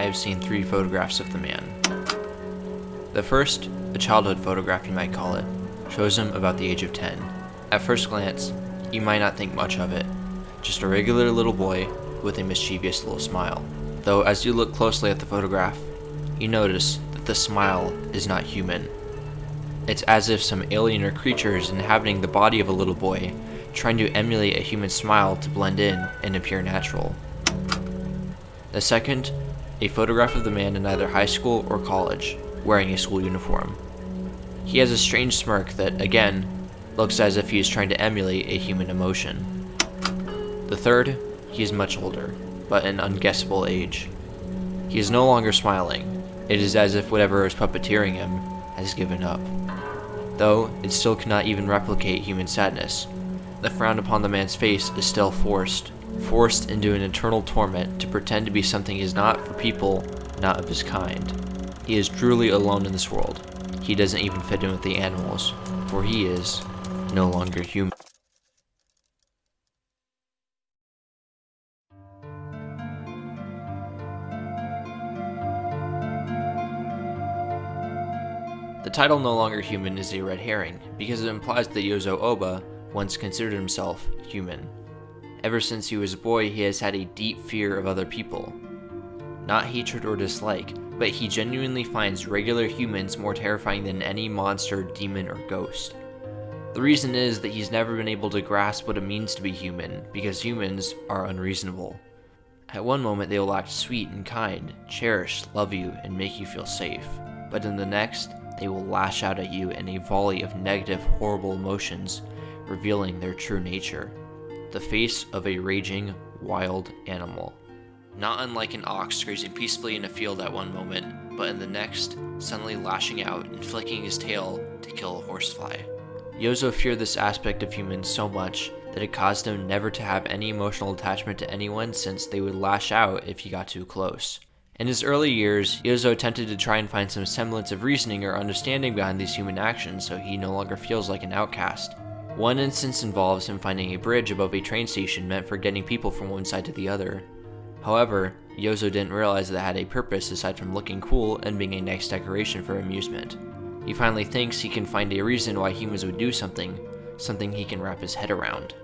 have seen 3 photographs of the man. The first, a childhood photograph you might call it, shows him about the age of 10. At first glance, you might not think much of it, just a regular little boy with a mischievous little smile. Though as you look closely at the photograph, you notice that the smile is not human. It's as if some alien or creature is inhabiting the body of a little boy, trying to emulate a human smile to blend in and appear natural. The second, a photograph of the man in either high school or college, wearing a school uniform. He has a strange smirk that, again, looks as if he is trying to emulate a human emotion. The third, he is much older, but an unguessable age. He is no longer smiling. It is as if whatever is puppeteering him has given up. Though, it still cannot even replicate human sadness. The frown upon the man's face is still forced into an eternal torment to pretend to be something he is not for people not of his kind. He is truly alone in this world. He doesn't even fit in with the animals, for he is no longer human. The title No Longer Human is a red herring, because it implies that Yozo Oba once considered himself human. Ever since he was a boy, he has had a deep fear of other people. Not hatred or dislike, but he genuinely finds regular humans more terrifying than any monster, demon, or ghost. The reason is that he's never been able to grasp what it means to be human, because humans are unreasonable. At one moment they will act sweet and kind, cherish, love you, and make you feel safe. But in the next, they will lash out at you in a volley of negative, horrible emotions, revealing their true nature. The face of a raging, wild animal. Not unlike an ox grazing peacefully in a field at one moment, but in the next, suddenly lashing out and flicking his tail to kill a horsefly. Yozo feared this aspect of humans so much that it caused him never to have any emotional attachment to anyone, since they would lash out if he got too close. In his early years, Yozo attempted to try and find some semblance of reasoning or understanding behind these human actions so he no longer feels like an outcast. One instance involves him finding a bridge above a train station meant for getting people from one side to the other. However, Yozo didn't realize that it had a purpose aside from looking cool and being a nice decoration for amusement. He finally thinks he can find a reason why humans would do something he can wrap his head around.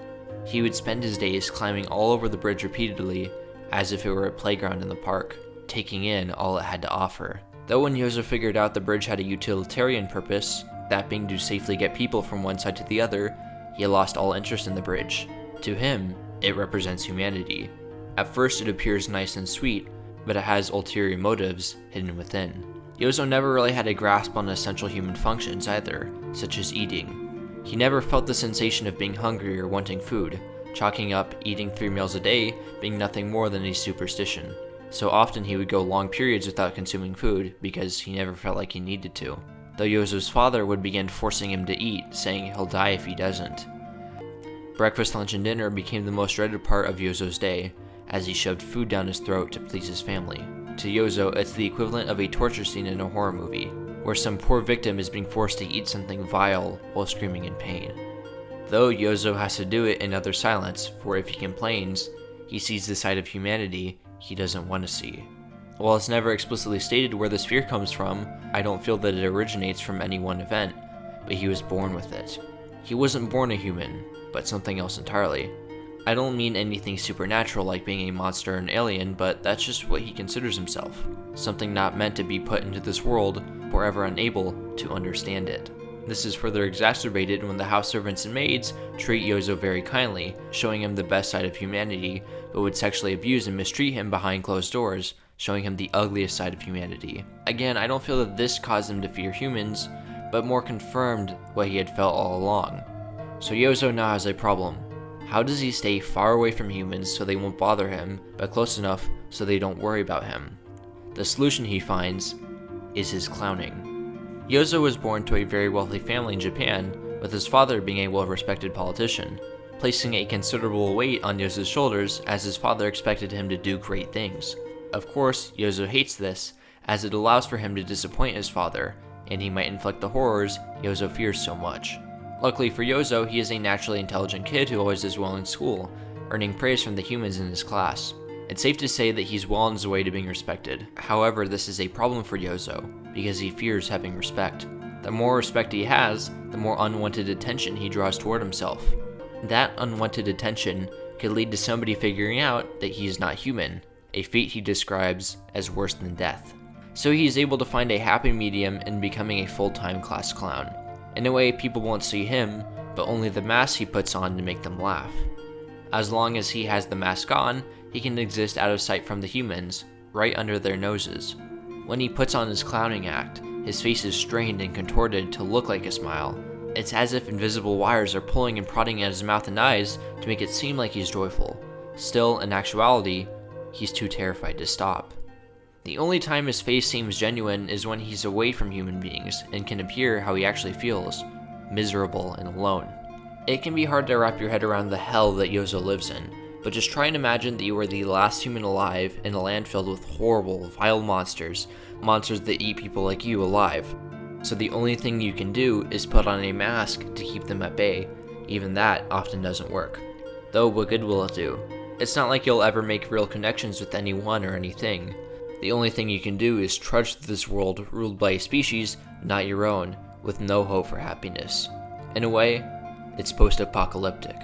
He would spend his days climbing all over the bridge repeatedly, as if it were a playground in the park, taking in all it had to offer. Though when Yozo figured out the bridge had a utilitarian purpose, that being to safely get people from one side to the other, he lost all interest in the bridge. To him, it represents humanity. At first it appears nice and sweet, but it has ulterior motives hidden within. Yozo never really had a grasp on essential human functions either, such as eating. He never felt the sensation of being hungry or wanting food, chalking up eating 3 meals a day being nothing more than a superstition. So often he would go long periods without consuming food because he never felt like he needed to. Though Yozo's father would begin forcing him to eat, saying he'll die if he doesn't. Breakfast, lunch, and dinner became the most dreaded part of Yozo's day, as he shoved food down his throat to please his family. To Yozo, it's the equivalent of a torture scene in a horror movie, where some poor victim is being forced to eat something vile while screaming in pain. Though Yozo has to do it in utter silence, for if he complains, he sees the side of humanity he doesn't want to see. While it's never explicitly stated where this fear comes from, I don't feel that it originates from any one event, but he was born with it. He wasn't born a human, but something else entirely. I don't mean anything supernatural like being a monster or an alien, but that's just what he considers himself. Something not meant to be put into this world, forever unable to understand it. This is further exacerbated when the house servants and maids treat Yozo very kindly, showing him the best side of humanity, but would sexually abuse and mistreat him behind closed doors, showing him the ugliest side of humanity. Again, I don't feel that this caused him to fear humans, but more confirmed what he had felt all along. So Yozo now has a problem. How does he stay far away from humans so they won't bother him, but close enough so they don't worry about him? The solution he finds is his clowning. Yozo was born to a very wealthy family in Japan, with his father being a well-respected politician, placing a considerable weight on Yozo's shoulders as his father expected him to do great things. Of course, Yozo hates this, as it allows for him to disappoint his father, and he might inflict the horrors Yozo fears so much. Luckily for Yozo, he is a naturally intelligent kid who always does well in school, earning praise from the humans in his class. It's safe to say that he's well on his way to being respected. However, this is a problem for Yozo, because he fears having respect. The more respect he has, the more unwanted attention he draws toward himself. That unwanted attention could lead to somebody figuring out that he is not human, a fate he describes as worse than death. So he is able to find a happy medium in becoming a full-time class clown. In a way, people won't see him, but only the mask he puts on to make them laugh. As long as he has the mask on, he can exist out of sight from the humans, right under their noses. When he puts on his clowning act, his face is strained and contorted to look like a smile. It's as if invisible wires are pulling and prodding at his mouth and eyes to make it seem like he's joyful. Still, in actuality, he's too terrified to stop. The only time his face seems genuine is when he's away from human beings and can appear how he actually feels, miserable and alone. It can be hard to wrap your head around the hell that Yozo lives in, but just try and imagine that you are the last human alive in a land filled with horrible, vile monsters that eat people like you alive. So the only thing you can do is put on a mask to keep them at bay. Even that often doesn't work. Though what good will it do? It's not like you'll ever make real connections with anyone or anything. The only thing you can do is trudge through this world ruled by a species not your own, with no hope for happiness. In a way, it's post-apocalyptic.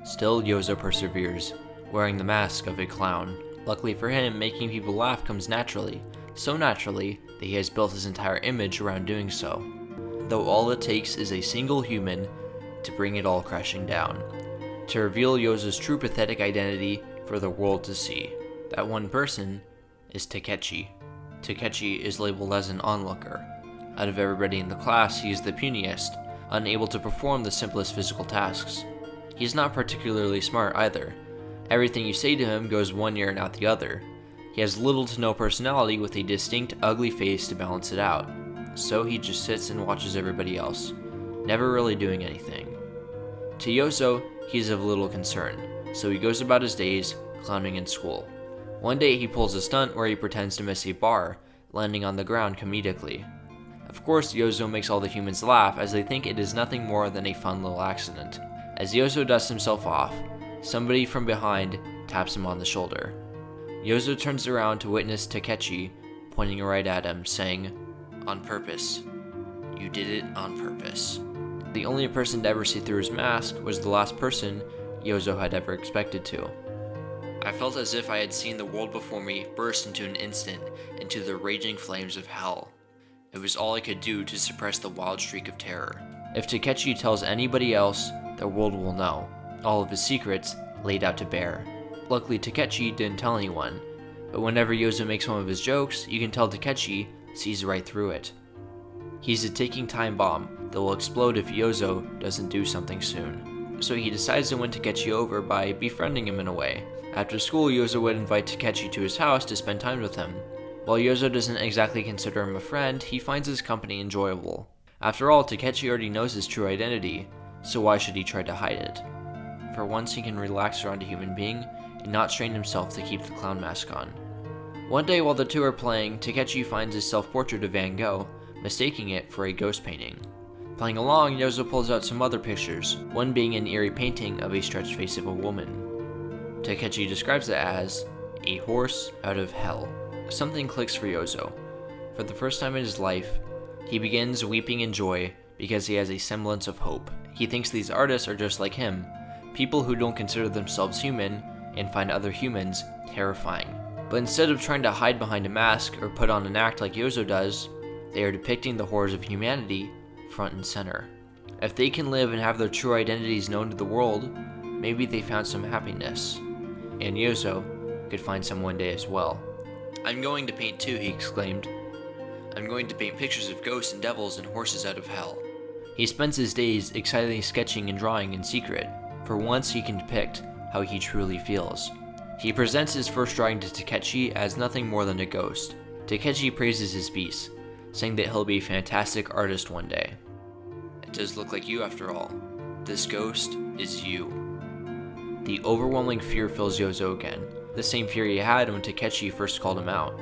Still, Yozo perseveres, wearing the mask of a clown. Luckily for him, making people laugh comes naturally, so naturally that he has built his entire image around doing so. Though all it takes is a single human to bring it all crashing down. To reveal Yozo's true pathetic identity for the world to see. That one person is Takechi. Takechi is labeled as an onlooker. Out of everybody in the class, he is the puniest, unable to perform the simplest physical tasks. He's not particularly smart either. Everything you say to him goes one ear and out the other. He has little to no personality with a distinct ugly face to balance it out. So he just sits and watches everybody else, never really doing anything. To Yozo, he is of little concern, so he goes about his days clowning in school. One day he pulls a stunt where he pretends to miss a bar, landing on the ground comedically. Of course, Yozo makes all the humans laugh as they think it is nothing more than a fun little accident. As Yozo dusts himself off, somebody from behind taps him on the shoulder. Yozo turns around to witness Takechi pointing right at him, saying, "On purpose. You did it on purpose." The only person to ever see through his mask was the last person Yozo had ever expected to. I felt as if I had seen the world before me burst into an instant into the raging flames of hell. It was all I could do to suppress the wild shriek of terror. If Takechi tells anybody else, the world will know, all of his secrets laid out to bear. Luckily, Takechi didn't tell anyone, but whenever Yozo makes one of his jokes, you can tell Takechi sees right through it. He's a ticking time bomb that will explode if Yozo doesn't do something soon. So he decides to win Takechi over by befriending him in a way. After school, Yozo would invite Takechi to his house to spend time with him. While Yozo doesn't exactly consider him a friend, he finds his company enjoyable. After all, Takechi already knows his true identity, so why should he try to hide it? For once, he can relax around a human being and not strain himself to keep the clown mask on. One day while the two are playing, Takechi finds his self-portrait of Van Gogh, mistaking it for a ghost painting. Playing along, Yozo pulls out some other pictures, one being an eerie painting of a stretched face of a woman. Takechi describes it as a horse out of hell. Something clicks for Yozo. For the first time in his life, he begins weeping in joy because he has a semblance of hope. He thinks these artists are just like him, people who don't consider themselves human and find other humans terrifying. But instead of trying to hide behind a mask or put on an act like Yozo does, they are depicting the horrors of humanity front and center. If they can live and have their true identities known to the world, maybe they found some happiness. And Yozo could find some one day as well. "I'm going to paint too," he exclaimed. "I'm going to paint pictures of ghosts and devils and horses out of hell." He spends his days excitedly sketching and drawing in secret. For once he can depict how he truly feels. He presents his first drawing to Takechi as nothing more than a ghost. Takechi praises his piece, saying that he'll be a fantastic artist one day. "It does look like you after all. This ghost is you." The overwhelming fear fills Yozo again, the same fear he had when Takechi first called him out.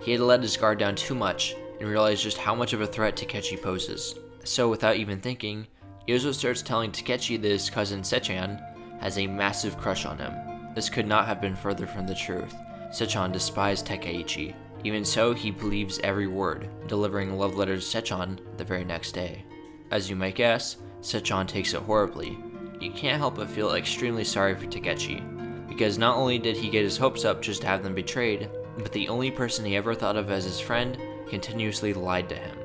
He had let his guard down too much and realized just how much of a threat Takechi poses. So without even thinking, Yozo starts telling Takechi that his cousin Sechan has a massive crush on him. This could not have been further from the truth. Sechan despised Takeichi. Even so, he believes every word, delivering love letters to Sechan the very next day. As you might guess, Sechan takes it horribly. You can't help but feel extremely sorry for Takechi, because not only did he get his hopes up just to have them betrayed, but the only person he ever thought of as his friend continuously lied to him.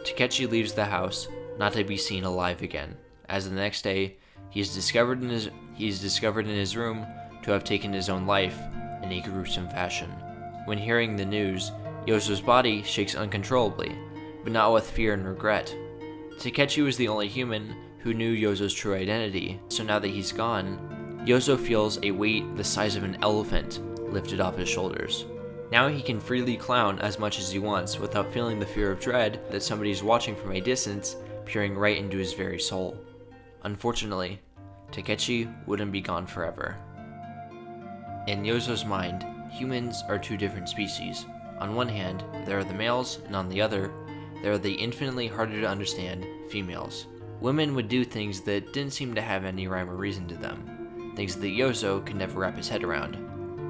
Takechi leaves the house, not to be seen alive again, as the next day, he is discovered in his room to have taken his own life in a gruesome fashion. When hearing the news, Yozo's body shakes uncontrollably, but not with fear and regret. Takechi was the only human who knew Yozo's true identity, so now that he's gone, Yozo feels a weight the size of an elephant lifted off his shoulders. Now he can freely clown as much as he wants without feeling the fear of dread that somebody is watching from a distance, peering right into his very soul. Unfortunately, Takechi wouldn't be gone forever. In Yozo's mind, humans are two different species. On one hand, there are the males, and on the other, there are the infinitely harder to understand females. Women would do things that didn't seem to have any rhyme or reason to them, things that Yozo could never wrap his head around.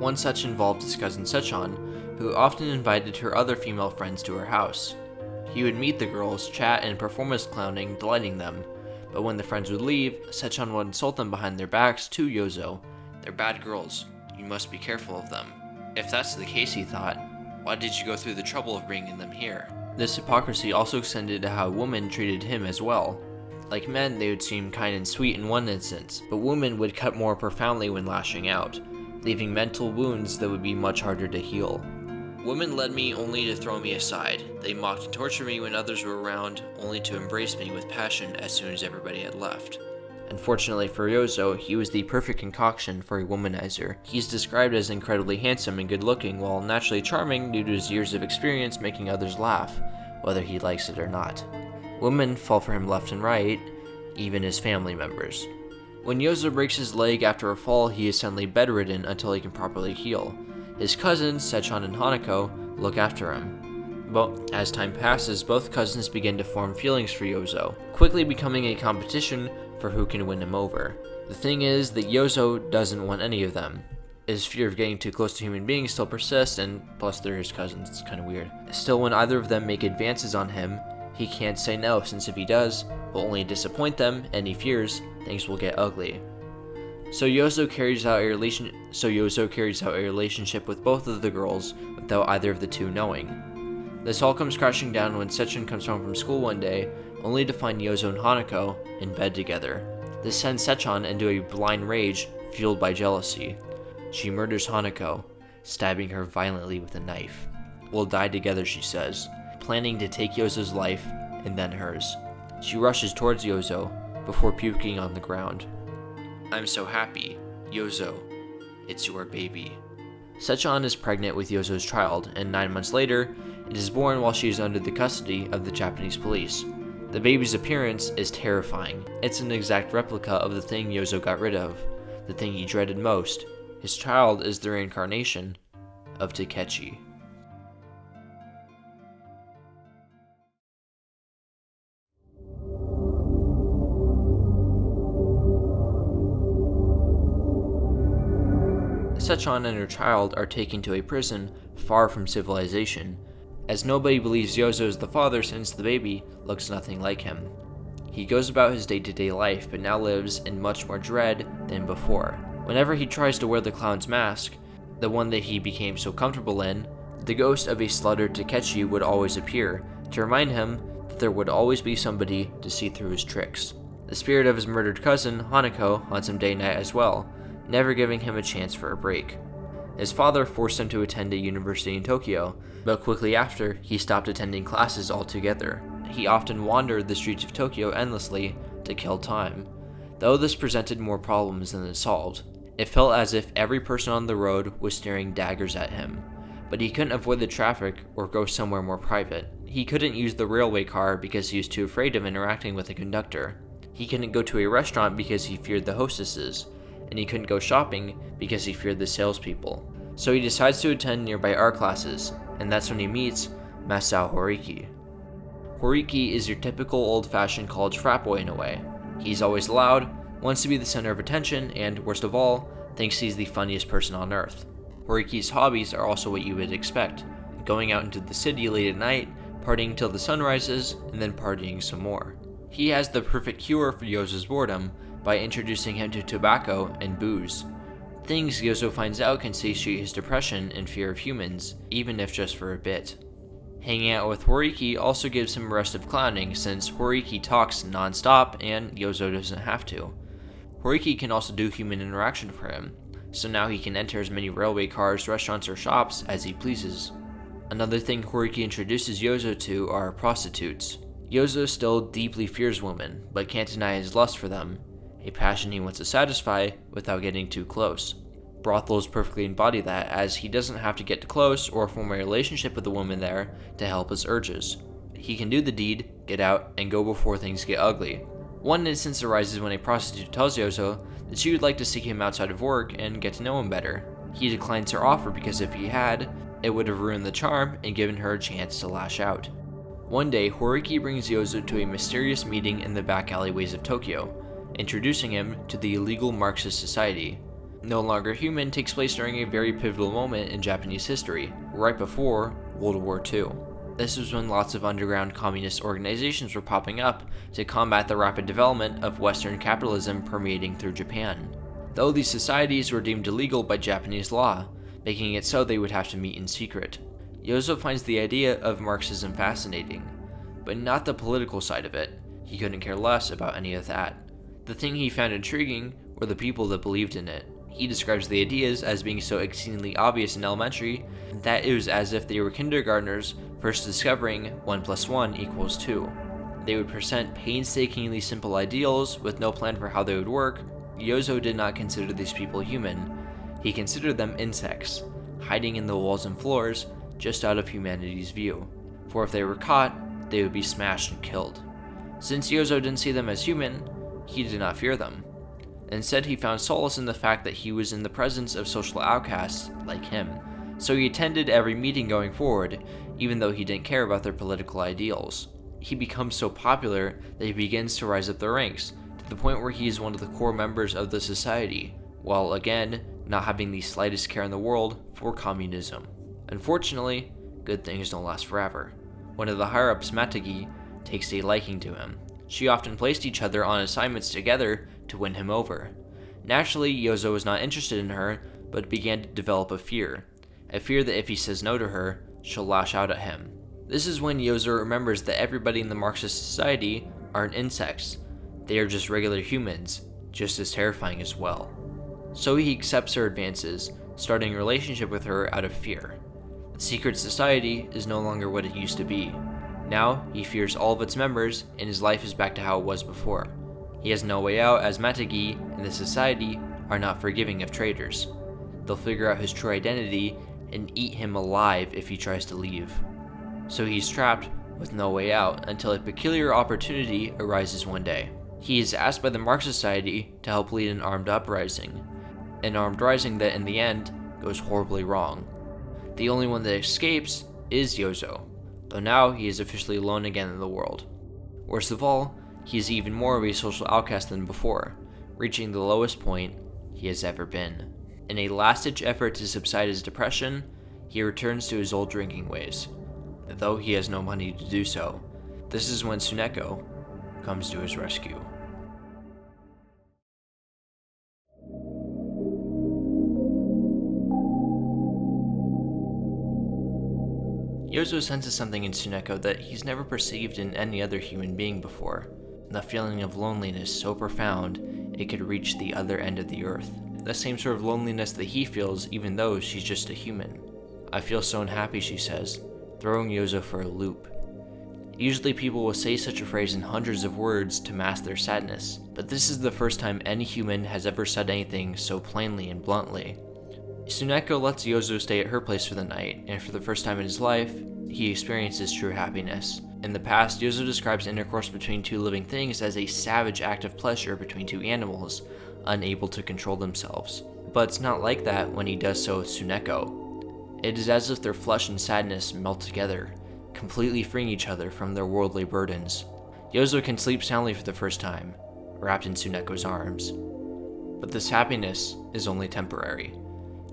One such involved his cousin Sechan, who often invited her other female friends to her house. He would meet the girls, chat, and perform his clowning, delighting them, but when the friends would leave, Sechan would insult them behind their backs to Yozo. "They're bad girls. You must be careful of them." If that's the case, he thought, why did you go through the trouble of bringing them here? This hypocrisy also extended to how women treated him as well. Like men, they would seem kind and sweet in one instance, but women would cut more profoundly when lashing out, leaving mental wounds that would be much harder to heal. Women led me only to throw me aside. They mocked and tortured me when others were around, only to embrace me with passion as soon as everybody had left. Unfortunately for Yozo, he was the perfect concoction for a womanizer. He's described as incredibly handsome and good-looking, while naturally charming due to his years of experience making others laugh, whether he likes it or not. Women fall for him left and right, even his family members. When Yozo breaks his leg after a fall, he is suddenly bedridden until he can properly heal. His cousins, Sechan and Hanako, look after him. But as time passes, both cousins begin to form feelings for Yozo, quickly becoming a competition for who can win him over. The thing is that Yozo doesn't want any of them. His fear of getting too close to human beings still persists, and plus they're his cousins, it's kinda weird. Still, when either of them make advances on him, he can't say no, since if he does, he'll only disappoint them, and he fears things will get ugly. So Yozo carries out a relationship with both of the girls without either of the two knowing. This all comes crashing down when Sechan comes home from school one day, only to find Yozo and Hanako in bed together. This sends Sechan into a blind rage fueled by jealousy. She murders Hanako, stabbing her violently with a knife. "We'll die together," she says, planning to take Yozo's life and then hers. She rushes towards Yozo before puking on the ground. "I'm so happy. Yozo, it's your baby." Sechan is pregnant with Yozo's child, and 9 months later, it is born while she is under the custody of the Japanese police. The baby's appearance is terrifying. It's an exact replica of the thing Yozo got rid of, the thing he dreaded most. His child is the reincarnation of Takechi. Sechan and her child are taken to a prison far from civilization, as nobody believes Yozo is the father since the baby looks nothing like him. He goes about his day-to-day life, but now lives in much more dread than before. Whenever he tries to wear the clown's mask, the one that he became so comfortable in, the ghost of a slaughtered Takechi would always appear, to remind him that there would always be somebody to see through his tricks. The spirit of his murdered cousin, Hanako, haunts him day and night as well, never giving him a chance for a break. His father forced him to attend a university in Tokyo, but quickly after, he stopped attending classes altogether. He often wandered the streets of Tokyo endlessly to kill time. Though this presented more problems than it solved, it felt as if every person on the road was staring daggers at him. But he couldn't avoid the traffic or go somewhere more private. He couldn't use the railway car because he was too afraid of interacting with the conductor. He couldn't go to a restaurant because he feared the hostesses, and he couldn't go shopping because he feared the salespeople. So he decides to attend nearby art classes, and that's when he meets Masao Horiki. Horiki is your typical old-fashioned college frat boy in a way. He's always loud, wants to be the center of attention, and, worst of all, thinks he's the funniest person on earth. Horiki's hobbies are also what you would expect, going out into the city late at night, partying till the sun rises, and then partying some more. He has the perfect cure for Yozo's boredom by introducing him to tobacco and booze. Things Yozo finds out can satiate his depression and fear of humans, even if just for a bit. Hanging out with Horiki also gives him a rest of clowning since Horiki talks non-stop and Yozo doesn't have to. Horiki can also do human interaction for him, so now he can enter as many railway cars, restaurants, or shops as he pleases. Another thing Horiki introduces Yozo to are prostitutes. Yozo still deeply fears women, but can't deny his lust for them, a passion he wants to satisfy without getting too close. Brothels perfectly embody that, as he doesn't have to get close or form a relationship with the woman there to help his urges. He can do the deed, get out, and go before things get ugly. One instance arises when a prostitute tells Yozo that she would like to seek him outside of work and get to know him better. He declines her offer because if he had, it would have ruined the charm and given her a chance to lash out. One day, Horiki brings Yozo to a mysterious meeting in the back alleyways of Tokyo, introducing him to the illegal Marxist society. No Longer Human takes place during a very pivotal moment in Japanese history, right before World War II. This was when lots of underground communist organizations were popping up to combat the rapid development of Western capitalism permeating through Japan. Though these societies were deemed illegal by Japanese law, making it so they would have to meet in secret. Yozo finds the idea of Marxism fascinating, but not the political side of it. He couldn't care less about any of that. The thing he found intriguing were the people that believed in it. He describes the ideas as being so exceedingly obvious in elementary that it was as if they were kindergartners first discovering 1 + 1 = 2. They would present painstakingly simple ideals with no plan for how they would work. Yozo did not consider these people human. He considered them insects, hiding in the walls and floors just out of humanity's view. For if they were caught, they would be smashed and killed. Since Yozo didn't see them as human, he did not fear them. Instead, he found solace in the fact that he was in the presence of social outcasts like him, so he attended every meeting going forward, even though he didn't care about their political ideals. He becomes so popular that he begins to rise up the ranks, to the point where he is one of the core members of the society, while again, not having the slightest care in the world for communism. Unfortunately, good things don't last forever. One of the higher-ups, Matagi, takes a liking to him. She often placed each other on assignments together to win him over. Naturally, Yozo was not interested in her, but began to develop a fear that if he says no to her, she'll lash out at him. This is when Yozo remembers that everybody in the Marxist society aren't insects. They are just regular humans, just as terrifying as well. So he accepts her advances, starting a relationship with her out of fear. The secret society is no longer what it used to be. Now, he fears all of its members, and his life is back to how it was before. He has no way out, as Matagi and the society are not forgiving of traitors. They'll figure out his true identity and eat him alive if he tries to leave. So he's trapped with no way out until a peculiar opportunity arises one day. He is asked by the Marxist Society to help lead an armed uprising. An armed rising that in the end goes horribly wrong. The only one that escapes is Yozo, though now he is officially alone again in the world. Worst of all, he is even more of a social outcast than before, reaching the lowest point he has ever been. In a last-ditch effort to subside his depression, he returns to his old drinking ways, though he has no money to do so. This is when Tsuneko comes to his rescue. Yozo senses something in Tsuneko that he's never perceived in any other human being before. The feeling of loneliness so profound it could reach the other end of the earth. The same sort of loneliness that he feels even though she's just a human. "I feel so unhappy," she says, throwing Yozo for a loop. Usually people will say such a phrase in hundreds of words to mask their sadness, but this is the first time any human has ever said anything so plainly and bluntly. Tsuneko lets Yozo stay at her place for the night, and for the first time in his life, he experiences true happiness. In the past, Yozo describes intercourse between two living things as a savage act of pleasure between two animals, unable to control themselves. But it's not like that when he does so with Tsuneko. It is as if their flesh and sadness melt together, completely freeing each other from their worldly burdens. Yozo can sleep soundly for the first time, wrapped in Tsuneko's arms. But this happiness is only temporary.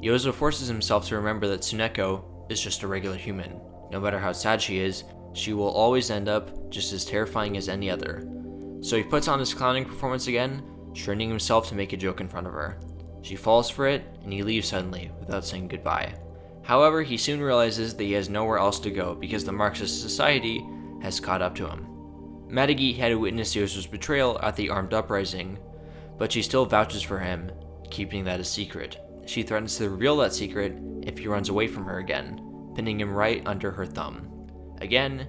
Yozo forces himself to remember that Tsuneko is just a regular human. No matter how sad she is, she will always end up just as terrifying as any other. So he puts on his clowning performance again, straining himself to make a joke in front of her. She falls for it, and he leaves suddenly without saying goodbye. However, he soon realizes that he has nowhere else to go because the Marxist society has caught up to him. Madagi had witnessed Yozo's betrayal at the armed uprising, but she still vouches for him, keeping that a secret. She threatens to reveal that secret if he runs away from her again, pinning him right under her thumb. Again,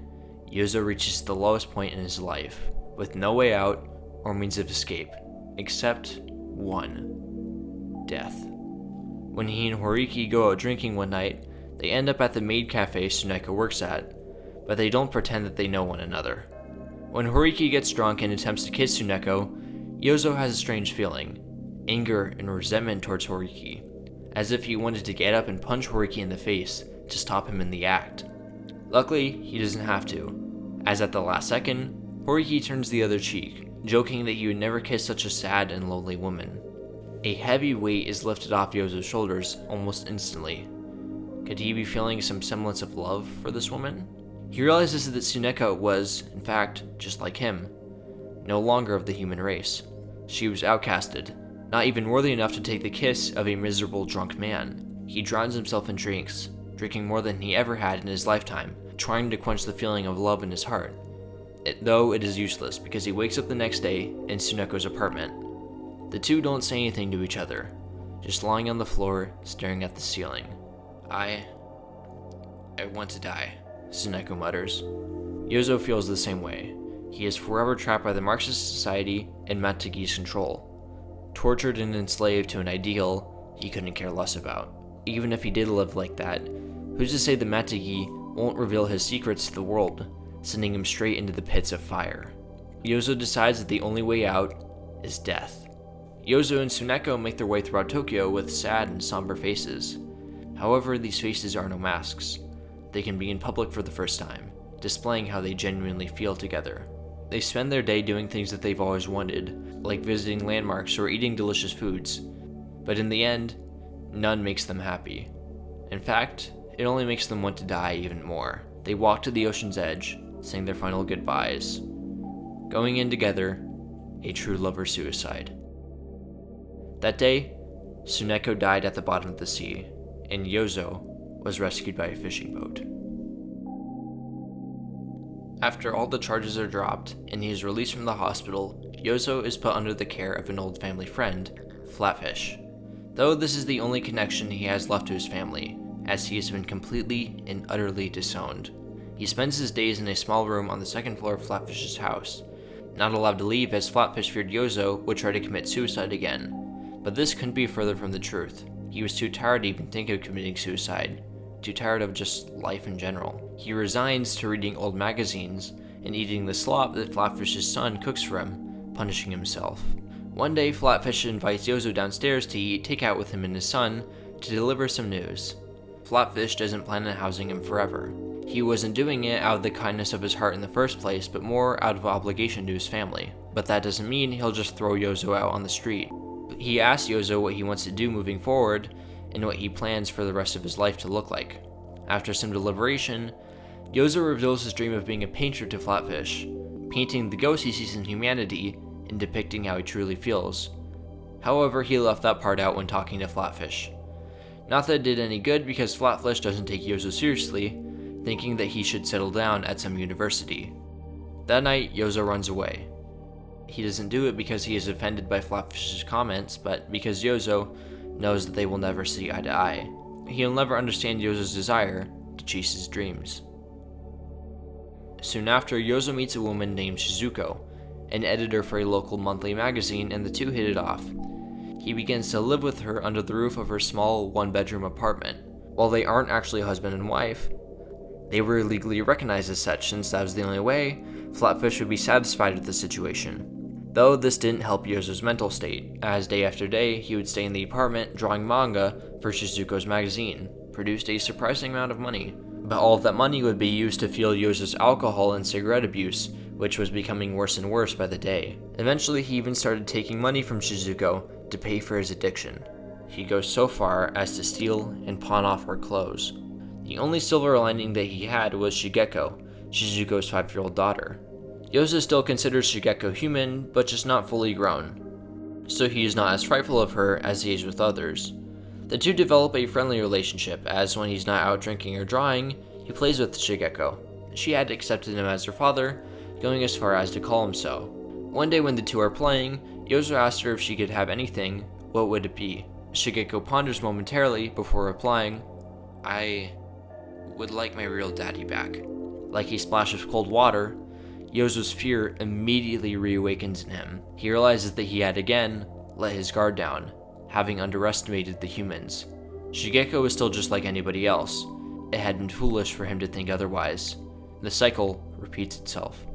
Yozo reaches the lowest point in his life, with no way out or means of escape, except one: death. When he and Horiki go out drinking one night, they end up at the maid cafe Tsuneko works at, but they don't pretend that they know one another. When Horiki gets drunk and attempts to kiss Tsuneko, Yozo has a strange feeling: anger and resentment towards Horiki, as if he wanted to get up and punch Horiki in the face to stop him in the act. Luckily, he doesn't have to, as at the last second, Horiki turns the other cheek, joking that he would never kiss such a sad and lonely woman. A heavy weight is lifted off Yozo's shoulders almost instantly. Could he be feeling some semblance of love for this woman? He realizes that Tsuneko was, in fact, just like him, no longer of the human race. She was outcasted, not even worthy enough to take the kiss of a miserable drunk man. He drowns himself in drinks, drinking more than he ever had in his lifetime, trying to quench the feeling of love in his heart. Though it is useless, because he wakes up the next day in Tsuneko's apartment. The two don't say anything to each other, just lying on the floor, staring at the ceiling. I want to die, Tsuneko mutters. Yozo feels the same way. He is forever trapped by the Marxist society and Matagi's control. Tortured and enslaved to an ideal he couldn't care less about. Even if he did live like that, who's to say the Matagi won't reveal his secrets to the world, sending him straight into the pits of fire? Yozo decides that the only way out is death. Yozo and Tsuneko make their way throughout Tokyo with sad and somber faces. However, these faces are no masks. They can be in public for the first time, displaying how they genuinely feel together. They spend their day doing things that they've always wanted, like visiting landmarks or eating delicious foods. But in the end, none makes them happy. In fact, it only makes them want to die even more. They walk to the ocean's edge, saying their final goodbyes. Going in together, a true lover's suicide. That day, Tsuneko died at the bottom of the sea, and Yozo was rescued by a fishing boat. After all the charges are dropped and he is released from the hospital, Yozo is put under the care of an old family friend, Flatfish. Though this is the only connection he has left to his family, as he has been completely and utterly disowned. He spends his days in a small room on the second floor of Flatfish's house, not allowed to leave as Flatfish feared Yozo would try to commit suicide again. But this couldn't be further from the truth. He was too tired to even think of committing suicide, too tired of just life in general. He resigns to reading old magazines and eating the slop that Flatfish's son cooks for him, punishing himself. One day, Flatfish invites Yozo downstairs to eat takeout with him and his son to deliver some news. Flatfish doesn't plan on housing him forever. He wasn't doing it out of the kindness of his heart in the first place, but more out of obligation to his family. But that doesn't mean he'll just throw Yozo out on the street. He asks Yozo what he wants to do moving forward, and what he plans for the rest of his life to look like. After some deliberation, Yozo reveals his dream of being a painter to Flatfish, painting the ghosts he sees in humanity and depicting how he truly feels. However, he left that part out when talking to Flatfish. Not that it did any good, because Flatfish doesn't take Yozo seriously, thinking that he should settle down at some university. That night, Yozo runs away. He doesn't do it because he is offended by Flatfish's comments, but because Yozo knows that they will never see eye to eye. He'll never understand Yozo's desire to chase his dreams. Soon after, Yozo meets a woman named Shizuko, an editor for a local monthly magazine, and the two hit it off. He begins to live with her under the roof of her small one-bedroom apartment. While they aren't actually husband and wife, they were legally recognized as such, since that was the only way Flatfish would be satisfied with the situation. Though this didn't help Yozo's mental state, as day after day he would stay in the apartment drawing manga for Shizuko's magazine, produced a surprising amount of money. But all of that money would be used to fuel Yozo's alcohol and cigarette abuse, which was becoming worse and worse by the day. Eventually, he even started taking money from Shizuko to pay for his addiction. He goes so far as to steal and pawn off her clothes. The only silver lining that he had was Shigeko, Shizuko's 5-year-old daughter. Yozo still considers Shigeko human, but just not fully grown, so he is not as frightful of her as he is with others. The two develop a friendly relationship, as when he's not out drinking or drawing, he plays with Shigeko. She had accepted him as her father, going as far as to call him so. One day when the two are playing, Yozo asks her if she could have anything, what would it be? Shigeko ponders momentarily before replying, "I would like my real daddy back." Like a splash of cold water, Yozo's fear immediately reawakens in him. He realizes that he had again let his guard down, having underestimated the humans. Shigeko is still just like anybody else. It had been foolish for him to think otherwise. The cycle repeats itself.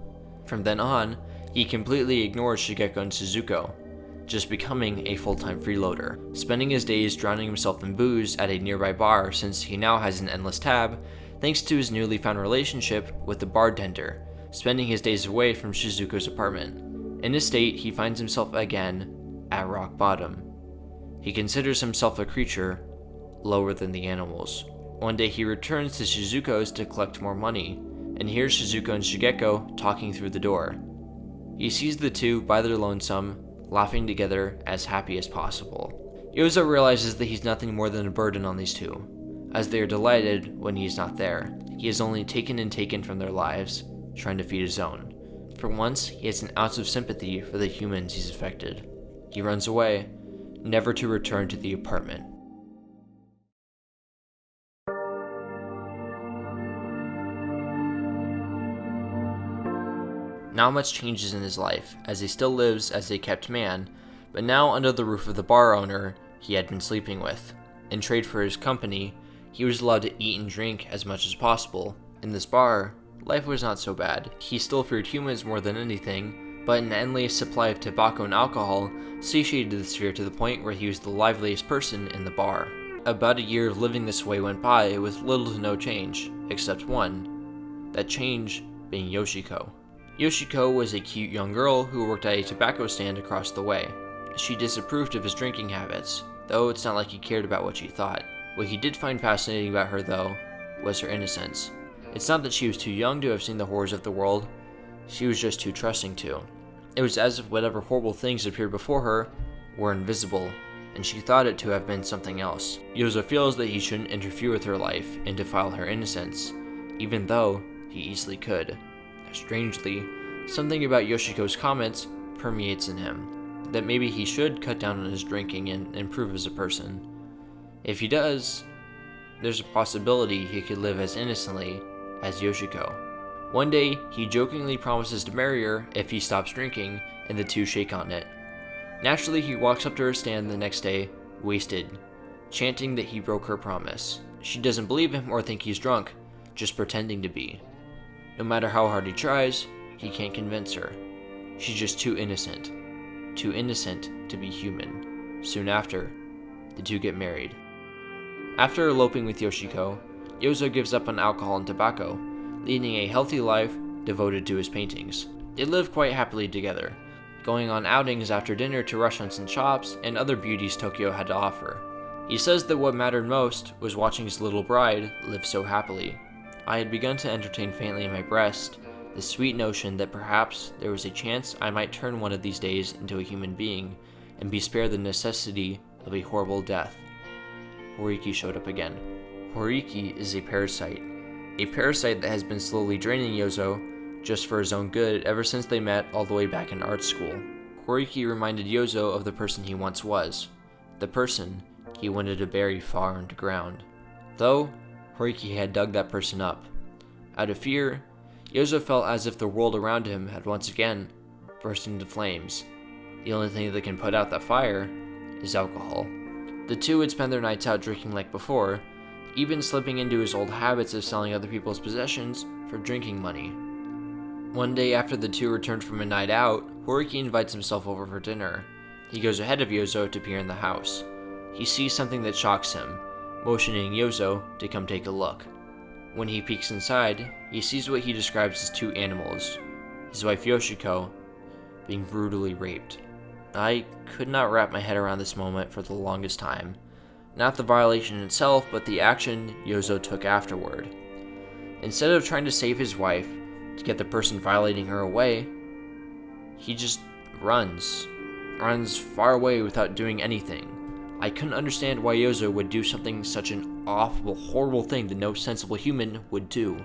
From then on, he completely ignores Shigeko and Suzuko, just becoming a full-time freeloader, spending his days drowning himself in booze at a nearby bar since he now has an endless tab, thanks to his newly found relationship with the bartender, spending his days away from Shizuko's apartment. In his state, he finds himself again at rock bottom. He considers himself a creature lower than the animals. One day he returns to Shizuko's to collect more money, and hears Shizuko and Shigeko talking through the door. He sees the two by their lonesome, laughing together as happy as possible. Yozo realizes that he's nothing more than a burden on these two, as they are delighted when he is not there. He is only taken and taken from their lives, trying to feed his own. For once, he has an ounce of sympathy for the humans he's affected. He runs away, never to return to the apartment. Not much changes in his life, as he still lives as a kept man, but now under the roof of the bar owner he had been sleeping with. In trade for his company, he was allowed to eat and drink as much as possible. In this bar, life was not so bad. He still feared humans more than anything, but an endless supply of tobacco and alcohol satiated this fear to the point where he was the liveliest person in the bar. About a year of living this way went by with little to no change, except one. That change being Yoshiko. Yoshiko was a cute young girl who worked at a tobacco stand across the way. She disapproved of his drinking habits, though it's not like he cared about what she thought. What he did find fascinating about her, though, was her innocence. It's not that she was too young to have seen the horrors of the world, she was just too trusting to. It was as if whatever horrible things appeared before her were invisible, and she thought it to have been something else. Yozo feels that he shouldn't interfere with her life and defile her innocence, even though he easily could. Strangely, something about Yoshiko's comments permeates in him, that maybe he should cut down on his drinking and improve as a person. If he does, there's a possibility he could live as innocently as Yoshiko. One day, he jokingly promises to marry her if he stops drinking, and the two shake on it. Naturally, he walks up to her stand the next day, wasted, chanting that he broke her promise. She doesn't believe him or think he's drunk, just pretending to be. No matter how hard he tries, he can't convince her. She's just too innocent to be human. Soon after, the two get married. After eloping with Yoshiko, Yozo gives up on alcohol and tobacco, leading a healthy life devoted to his paintings. They live quite happily together, going on outings after dinner to restaurants and shops and other beauties Tokyo had to offer. He says that what mattered most was watching his little bride live so happily. I had begun to entertain faintly in my breast the sweet notion that perhaps there was a chance I might turn one of these days into a human being and be spared the necessity of a horrible death. Horiki showed up again. Horiki is a parasite that has been slowly draining Yozo just for his own good ever since they met all the way back in art school. Horiki reminded Yozo of the person he once was, the person he wanted to bury far underground. Though Horiki had dug that person up. Out of fear, Yozo felt as if the world around him had once again burst into flames. The only thing that can put out that fire is alcohol. The two would spend their nights out drinking like before, even slipping into his old habits of selling other people's possessions for drinking money. One day after the two returned from a night out, Horiki invites himself over for dinner. He goes ahead of Yozo to peer in the house. He sees something that shocks him, motioning Yozo to come take a look. When he peeks inside, he sees what he describes as two animals, his wife Yoshiko being brutally raped. I could not wrap my head around this moment for the longest time. Not the violation itself, but the action Yozo took afterward. Instead of trying to save his wife, to get the person violating her away, he just runs far away without doing anything. I couldn't understand why Yozo would do something such an awful, horrible thing that no sensible human would do.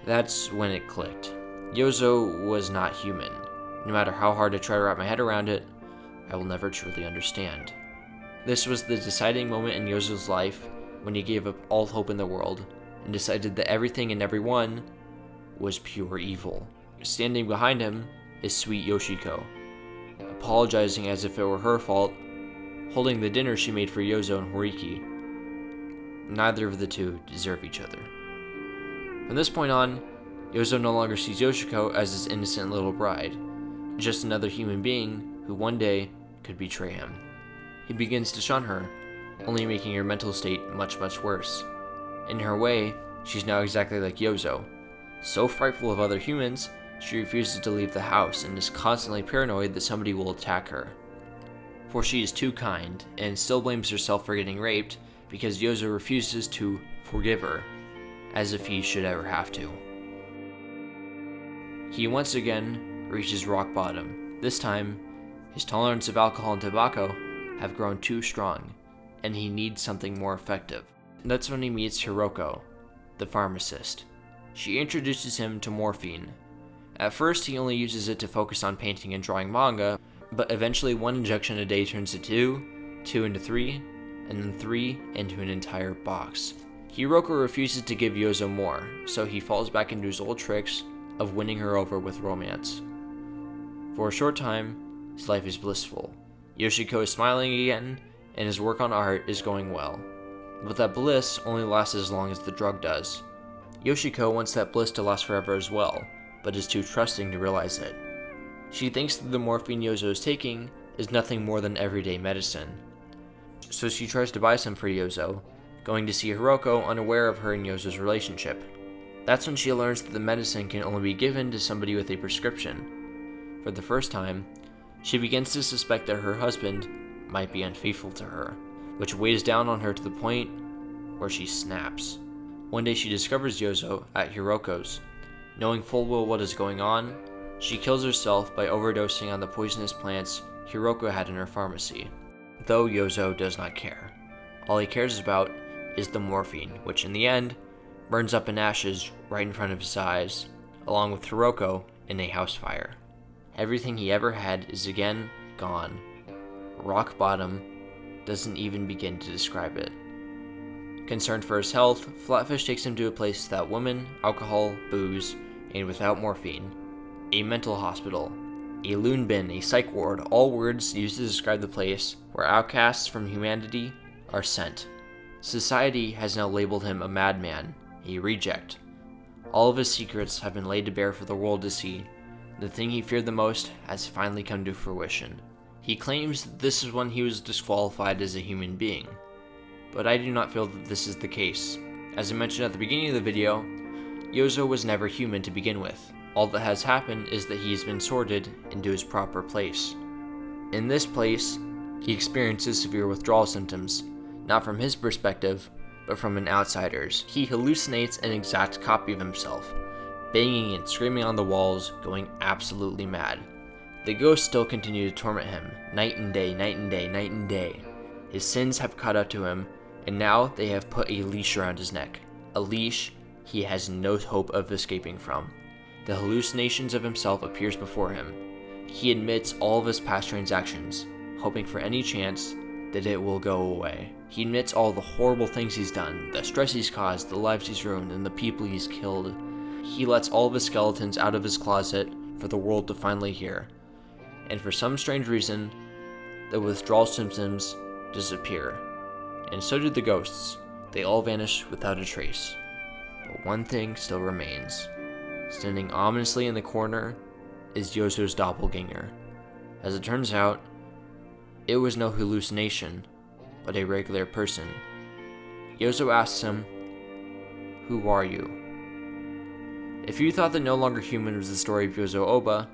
That's when it clicked. Yozo was not human. No matter how hard I try to wrap my head around it, I will never truly understand. This was the deciding moment in Yozo's life when he gave up all hope in the world and decided that everything and everyone was pure evil. Standing behind him is sweet Yoshiko, apologizing as if it were her fault, holding the dinner she made for Yozo and Horiki. Neither of the two deserve each other. From this point on, Yozo no longer sees Yoshiko as his innocent little bride, just another human being who one day could betray him. He begins to shun her, only making her mental state much worse. In her way, she's now exactly like Yozo. So frightful of other humans, she refuses to leave the house and is constantly paranoid that somebody will attack her. For she is too kind, and still blames herself for getting raped because Yozo refuses to forgive her, as if he should ever have to. He once again reaches rock bottom. This time, his tolerance of alcohol and tobacco have grown too strong, and he needs something more effective. That's when he meets Hiroko, the pharmacist. She introduces him to morphine. At first, he only uses it to focus on painting and drawing manga, but eventually 1 injection a day turns to 2, 2 into 3, and then 3 into an entire box. Hiroko refuses to give Yozo more, so he falls back into his old tricks of winning her over with romance. For a short time, his life is blissful. Yoshiko is smiling again, and his work on art is going well. But that bliss only lasts as long as the drug does. Yoshiko wants that bliss to last forever as well, but is too trusting to realize it. She thinks that the morphine Yozo is taking is nothing more than everyday medicine. So she tries to buy some for Yozo, going to see Hiroko unaware of her and Yozo's relationship. That's when she learns that the medicine can only be given to somebody with a prescription. For the first time, she begins to suspect that her husband might be unfaithful to her, which weighs down on her to the point where she snaps. One day she discovers Yozo at Hiroko's. Knowing full well what is going on, she kills herself by overdosing on the poisonous plants Hiroko had in her pharmacy. Though Yozo does not care. All he cares about is the morphine, which in the end burns up in ashes right in front of his eyes, along with Hiroko in a house fire. Everything he ever had is again gone. Rock bottom doesn't even begin to describe it. Concerned for his health, Flatfish takes him to a place without women, alcohol, booze, and without morphine. A mental hospital, a loon bin, a psych ward, all words used to describe the place where outcasts from humanity are sent. Society has now labeled him a madman, a reject. All of his secrets have been laid to bear for the world to see. The thing he feared the most has finally come to fruition. He claims that this is when he was disqualified as a human being. But I do not feel that this is the case. As I mentioned at the beginning of the video, Yozo was never human to begin with. All that has happened is that he has been sorted into his proper place. In this place, he experiences severe withdrawal symptoms, not from his perspective, but from an outsider's. He hallucinates an exact copy of himself, banging and screaming on the walls, going absolutely mad. The ghosts still continue to torment him, night and day, night and day, night and day. His sins have caught up to him, and now they have put a leash around his neck. A leash he has no hope of escaping from. The hallucinations of himself appears before him. He admits all of his past transactions, hoping for any chance that it will go away. He admits all the horrible things he's done, the stress he's caused, the lives he's ruined, and the people he's killed. He lets all of his skeletons out of his closet for the world to finally hear. And for some strange reason, the withdrawal symptoms disappear. And so do the ghosts. They all vanish without a trace. But one thing still remains. Standing ominously in the corner is Yozo's doppelganger. As it turns out, it was no hallucination, but a regular person. Yozo asks him, "Who are you?" If you thought that No Longer Human was the story of Yozo Oba,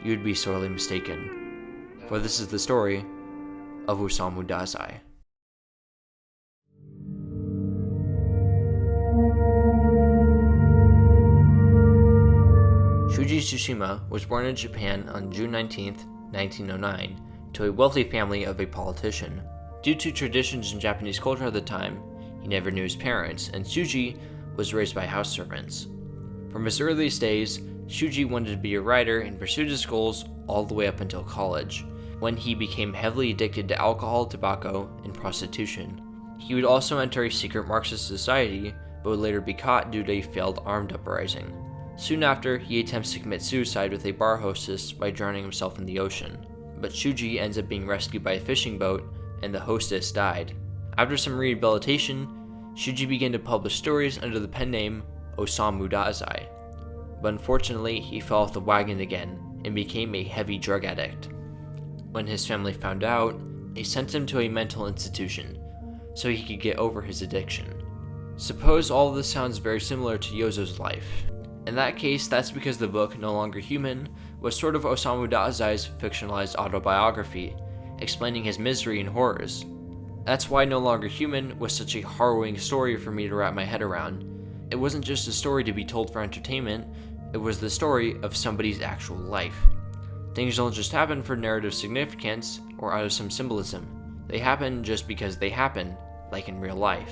you would be sorely mistaken. for this is the story of Osamu Dazai. Shuji Tsushima was born in Japan on June 19, 1909, to a wealthy family of a politician. Due to traditions in Japanese culture at the time, he never knew his parents, and Shuji was raised by house servants. From his earliest days, Shuji wanted to be a writer and pursued his goals all the way up until college, when he became heavily addicted to alcohol, tobacco, and prostitution. He would also enter a secret Marxist society, but would later be caught due to a failed armed uprising. Soon after, he attempts to commit suicide with a bar hostess by drowning himself in the ocean. But Shuji ends up being rescued by a fishing boat, and the hostess died. After some rehabilitation, Shuji began to publish stories under the pen name Osamu Dazai. But unfortunately, he fell off the wagon again and became a heavy drug addict. When his family found out, they sent him to a mental institution so he could get over his addiction. Suppose all of this sounds very similar to Yozo's life. In that case, that's because the book, No Longer Human, was sort of Osamu Dazai's fictionalized autobiography, explaining his misery and horrors. That's why No Longer Human was such a harrowing story for me to wrap my head around. It wasn't just a story to be told for entertainment, it was the story of somebody's actual life. Things don't just happen for narrative significance or out of some symbolism. They happen just because they happen, like in real life.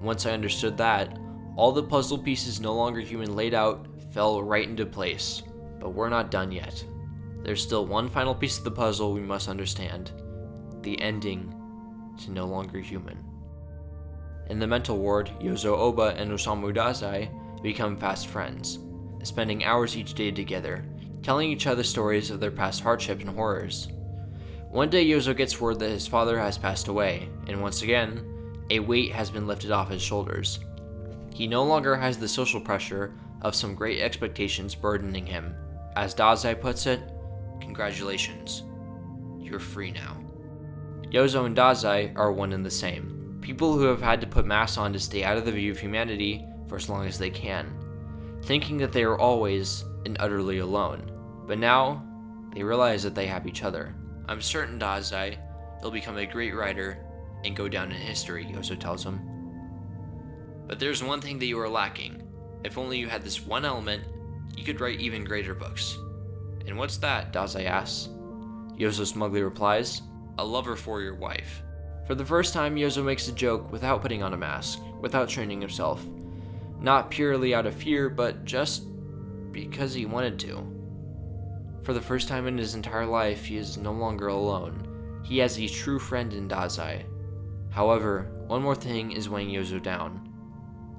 Once I understood that, all the puzzle pieces No Longer Human laid out fell right into place. But we're not done yet. There's still one final piece of the puzzle we must understand: the ending to No Longer Human. In the mental ward, Yozo Oba and Osamu Dazai become fast friends, spending hours each day together, telling each other stories of their past hardships and horrors. One day Yozo gets word that his father has passed away, and once again, a weight has been lifted off his shoulders. He no longer has the social pressure of some great expectations burdening him. As Dazai puts it, congratulations, you're free now. Yozo and Dazai are one and the same. People who have had to put masks on to stay out of the view of humanity for as long as they can, thinking that they are always and utterly alone. But now, they realize that they have each other. I'm certain, Dazai, you'll become a great writer and go down in history, Yozo tells him. But there's one thing that you are lacking. If only you had this one element, you could write even greater books. And what's that? Dazai asks. Yozo smugly replies, a lover for your wife. For the first time, Yozo makes a joke without putting on a mask, without training himself. Not purely out of fear, but just because he wanted to. For the first time in his entire life, he is no longer alone. He has a true friend in Dazai. However, one more thing is weighing Yozo down: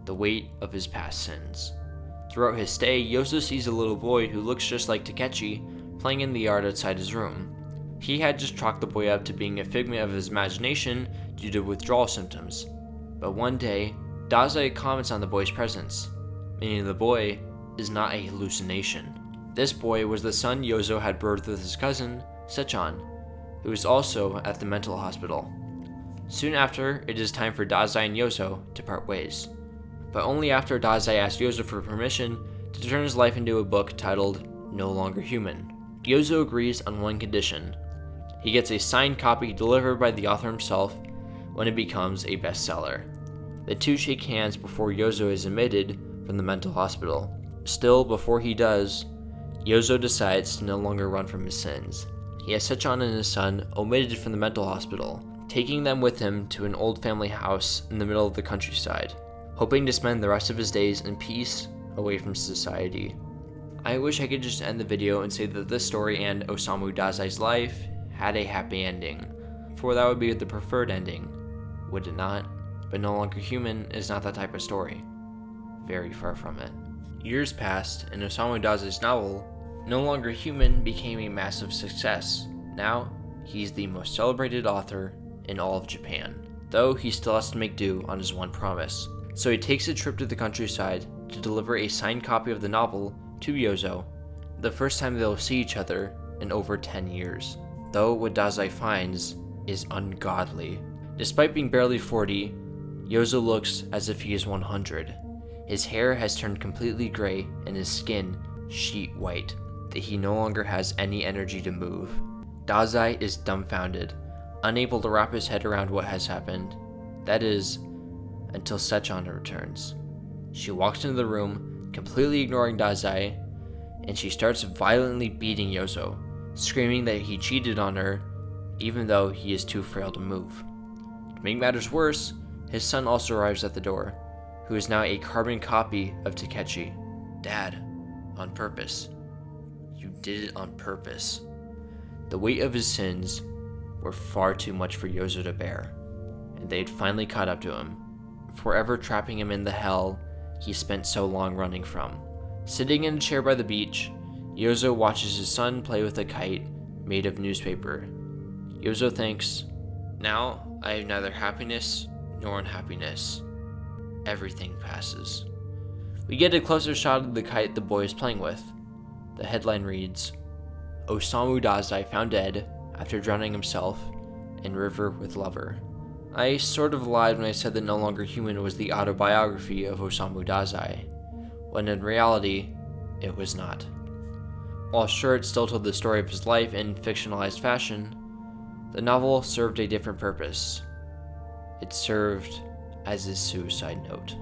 the weight of his past sins. Throughout his stay, Yozo sees a little boy who looks just like Takechi playing in the yard outside his room. He had just chalked the boy up to being a figment of his imagination due to withdrawal symptoms. But one day, Dazai comments on the boy's presence, meaning the boy is not a hallucination. This boy was the son Yozo had birthed with his cousin, Sechan, who was also at the mental hospital. Soon after, it is time for Dazai and Yozo to part ways. But only after Dazai asked Yozo for permission to turn his life into a book titled No Longer Human. Yozo agrees on one condition. He gets a signed copy delivered by the author himself when it becomes a bestseller. The two shake hands before Yozo is admitted from the mental hospital. Still, before he does, Yozo decides to no longer run from his sins. He has Sechan and his son omitted from the mental hospital, taking them with him to an old family house in the middle of the countryside, hoping to spend the rest of his days in peace away from society. I wish I could just end the video and say that this story and Osamu Dazai's life had a happy ending, for that would be the preferred ending, would it not? But No Longer Human is not that type of story. Very far from it. Years passed, and Osamu Dazai's novel, No Longer Human, became a massive success. Now, he's the most celebrated author in all of Japan, though he still has to make do on his one promise. So he takes a trip to the countryside to deliver a signed copy of the novel to Yozo, the first time they'll see each other in over 10 years. Though what Dazai finds is ungodly. Despite being barely 40, Yozo looks as if he is 100. His hair has turned completely gray and his skin sheet white, that he no longer has any energy to move. Dazai is dumbfounded, unable to wrap his head around what has happened. That is, until Sechan returns. She walks into the room, completely ignoring Dazai, and she starts violently beating Yozo, screaming that he cheated on her, even though he is too frail to move. To make matters worse, his son also arrives at the door, who is now a carbon copy of Takechi. Dad, on purpose. You did it on purpose. The weight of his sins were far too much for Yozo to bear, and they had finally caught up to him, forever trapping him in the hell he spent so long running from. Sitting in a chair by the beach, Yozo watches his son play with a kite made of newspaper. Yozo thinks, "Now I have neither happiness nor unhappiness. Everything passes." We get a closer shot of the kite the boy is playing with. The headline reads, "Osamu Dazai found dead after drowning himself in river with lover." I sort of lied when I said that No Longer Human was the autobiography of Osamu Dazai, when in reality, it was not. While sure it still told the story of his life in fictionalized fashion, the novel served a different purpose. It served as his suicide note.